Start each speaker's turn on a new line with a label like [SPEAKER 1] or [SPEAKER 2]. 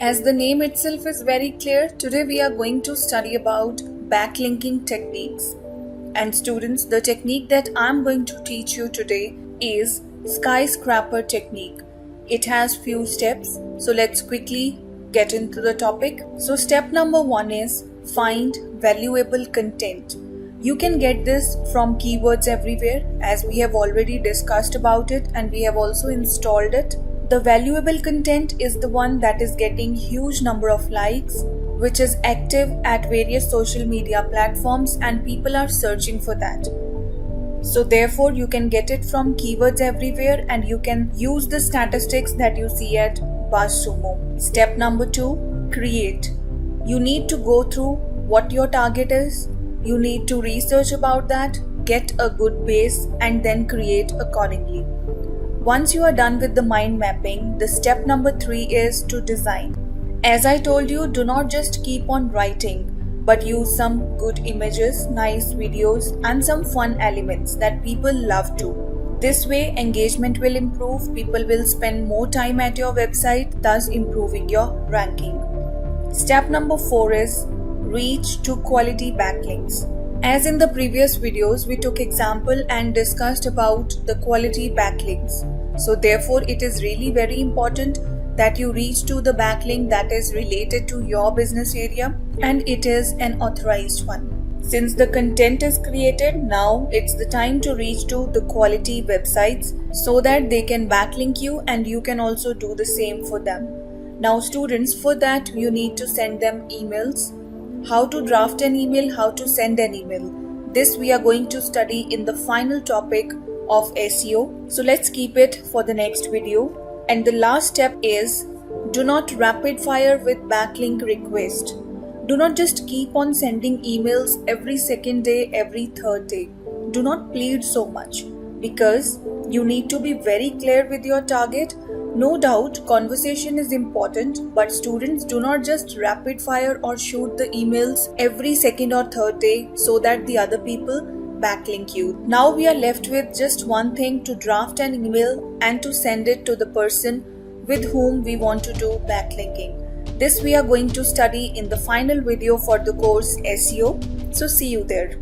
[SPEAKER 1] As the name itself is very clear, today we are going to study about backlinking techniques. And students, the technique that I'm going to teach you today is skyscraper technique. It has few steps, so let's quickly get into the topic. So step number 1 is find valuable content. You can get this from keywords everywhere, as we have already discussed about it and we have also installed it. The valuable content is the one that is getting huge number of likes, which is active at various social media platforms and people are searching for that. So therefore you can get it from keywords everywhere and you can use the statistics that you see at BuzzSumo. Step number 2, create. You need to go through what your target is. You need to research about that, get a good base and then create accordingly. Once you are done with the mind mapping, the step number 3 is to design. As I told you, do not just keep on writing, but use some good images, nice videos and some fun elements that people love to. This way engagement will improve, people will spend more time at your website, thus improving your ranking. Step number 4 is reach to quality backlinks. As in the previous videos, we took example and discussed about the quality backlinks. So therefore, it is really very important that you reach to the backlink that is related to your business area and it is an authorized one. Since the content is created, now it's the time to reach to the quality websites so that they can backlink you and you can also do the same for them. Now students, for that you need to send them emails. How to draft an email, how to send an email. This we are going to study in the final topic of SEO. So let's keep it for the next video. And the last step is do not rapid fire with backlink request. Do not just keep on sending emails every second day, every third day. Do not plead so much because you need to be very clear with your target. No doubt conversation is important, but students, do not just rapid fire or shoot the emails every second or third day so that the other people backlink you. Now we are left with just one thing, to draft an email and to send it to the person with whom we want to do backlinking. This we are going to study in the final video for the course SEO. So see you there.